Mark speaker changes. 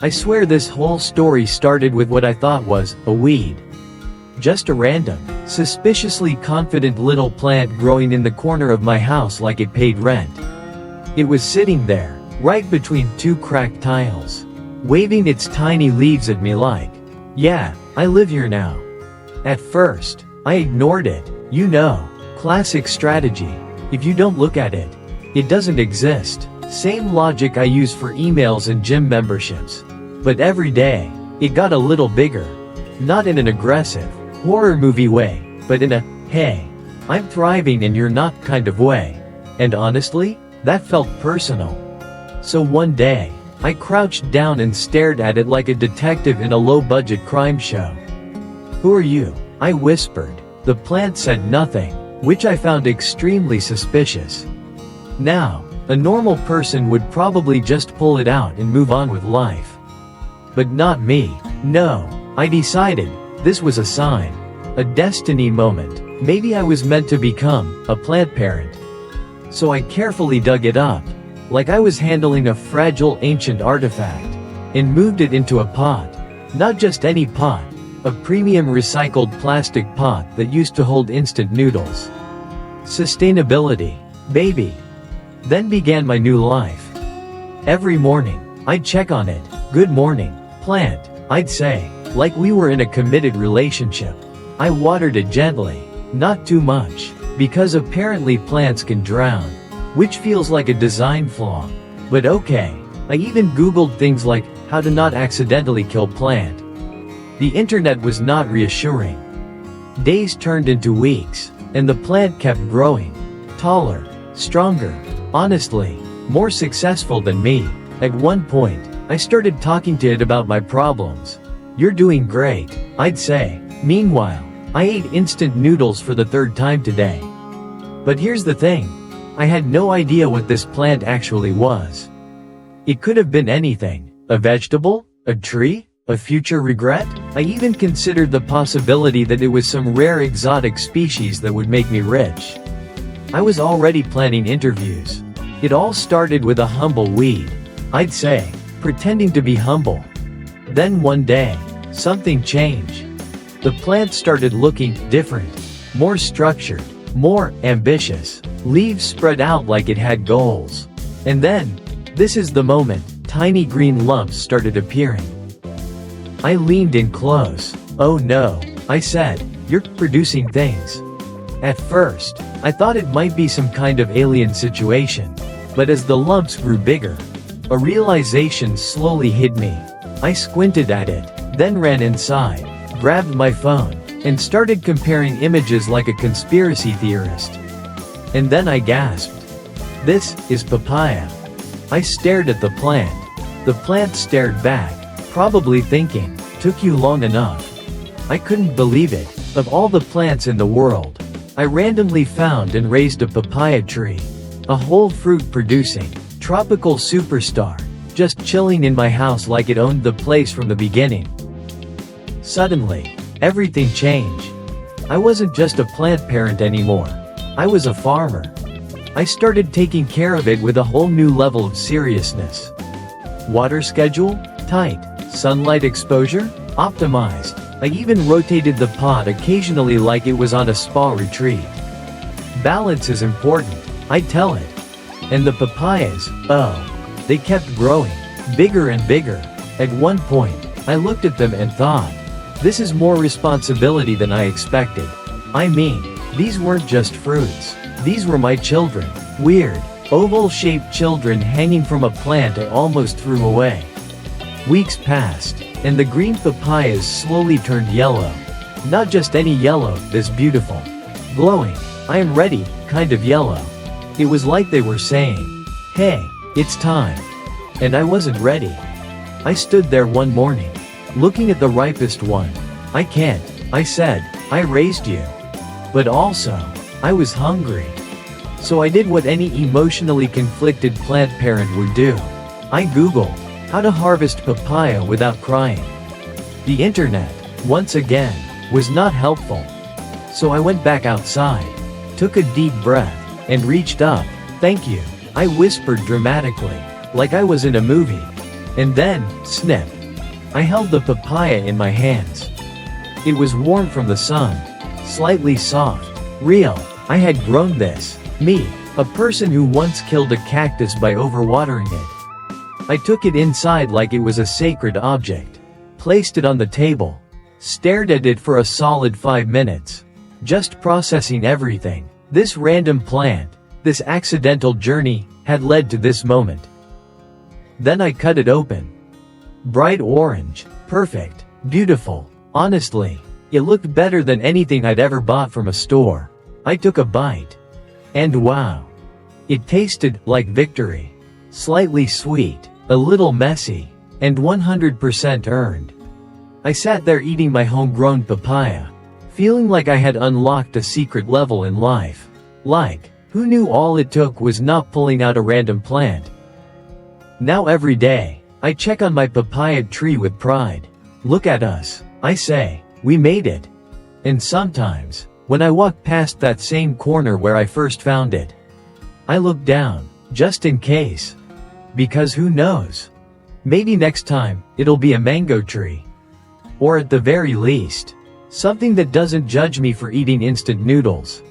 Speaker 1: I swear this whole story started with what I thought was a weed. Just a random, suspiciously confident little plant growing in the corner of my house like it paid rent. It was sitting there, right between two cracked tiles, waving its tiny leaves at me like, yeah, I live here now. At first, I ignored it. You know, classic strategy. If you don't look at it, it doesn't exist. Same logic I use for emails and gym memberships. But every day, it got a little bigger. Not in an aggressive, horror movie way, but in a, hey, I'm thriving and you're not kind of way. And honestly, that felt personal. So one day, I crouched down and stared at it like a detective in a low-budget crime show. "Who are you?" I whispered. The plant said nothing, which I found extremely suspicious. Now, a normal person would probably just pull it out and move on with life. But not me. No, I decided this was a sign. A destiny moment. Maybe I was meant to become a plant parent. So I carefully dug it up, like I was handling a fragile ancient artifact, and moved it into a pot. Not just any pot, a premium recycled plastic pot that used to hold instant noodles. Sustainability, baby. Then began my new life. Every morning, I'd check on it. Good morning, plant, I'd say, like we were in a committed relationship. I watered it gently, not too much, because apparently plants can drown, which feels like a design flaw. But okay, I even Googled things like how to not accidentally kill plant. The internet was not reassuring. Days turned into weeks, and the plant kept growing. Taller, stronger, honestly, more successful than me. At one point, I started talking to it about my problems. "You're doing great," I'd say. Meanwhile, I ate instant noodles for the third time today. But here's the thing. I had no idea what this plant actually was. It could have been anything. A vegetable? A tree? A future regret? I even considered the possibility that it was some rare exotic species that would make me rich. I was already planning interviews. It all started with a humble weed, I'd say, pretending to be humble. Then one day, something changed. The plant started looking different, more structured, more ambitious. Leaves spread out like it had goals. And then, this is the moment, tiny green lumps started appearing. I leaned in close. "Oh no," I said, "you're producing things." At first, I thought it might be some kind of alien situation. But as the lumps grew bigger, a realization slowly hit me. I squinted at it, then ran inside, grabbed my phone, and started comparing images like a conspiracy theorist. And then I gasped. "This is papaya." I stared at the plant. The plant stared back, probably thinking, "Took you long enough." I couldn't believe it. Of all the plants in the world, I randomly found and raised a papaya tree. A whole fruit-producing, tropical superstar, just chilling in my house like it owned the place from the beginning. Suddenly, everything changed. I wasn't just a plant parent anymore. I was a farmer. I started taking care of it with a whole new level of seriousness. Water schedule? Tight. Sunlight exposure? Optimized. I even rotated the pot occasionally like it was on a spa retreat. Balance is important, I tell it. And the papayas, oh, they kept growing, bigger and bigger. At one point, I looked at them and thought, this is more responsibility than I expected. I mean, these weren't just fruits. These were my children. Weird, oval-shaped children hanging from a plant I almost threw away. Weeks passed, and the green papayas slowly turned yellow. Not just any yellow, this beautiful, glowing, I am ready, kind of yellow. It was like they were saying, hey, it's time. And I wasn't ready. I stood there one morning, looking at the ripest one. I can't, I said, I raised you. But also, I was hungry. So I did what any emotionally conflicted plant parent would do. I Googled how to harvest papaya without crying. The internet, once again, was not helpful. So I went back outside, took a deep breath, and reached up. Thank you, I whispered dramatically, like I was in a movie. And then, snip. I held the papaya in my hands. It was warm from the sun. Slightly soft. Real. I had grown this. Me. A person who once killed a cactus by overwatering it. I took it inside like it was a sacred object. Placed it on the table. Stared at it for a solid 5 minutes. Just processing everything. This random plant, this accidental journey, had led to this moment. Then I cut it open. Bright orange. Perfect. Beautiful. Honestly, it looked better than anything I'd ever bought from a store. I took a bite. And wow. It tasted like victory. Slightly sweet, a little messy, and 100% earned. I sat there eating my homegrown papaya, feeling like I had unlocked a secret level in life. Like, who knew all it took was not pulling out a random plant? Now every day, I check on my papaya tree with pride. Look at us, I say, we made it. And sometimes, when I walk past that same corner where I first found it, I look down, just in case. Because who knows? Maybe next time, it'll be a mango tree. Or at the very least, something that doesn't judge me for eating instant noodles.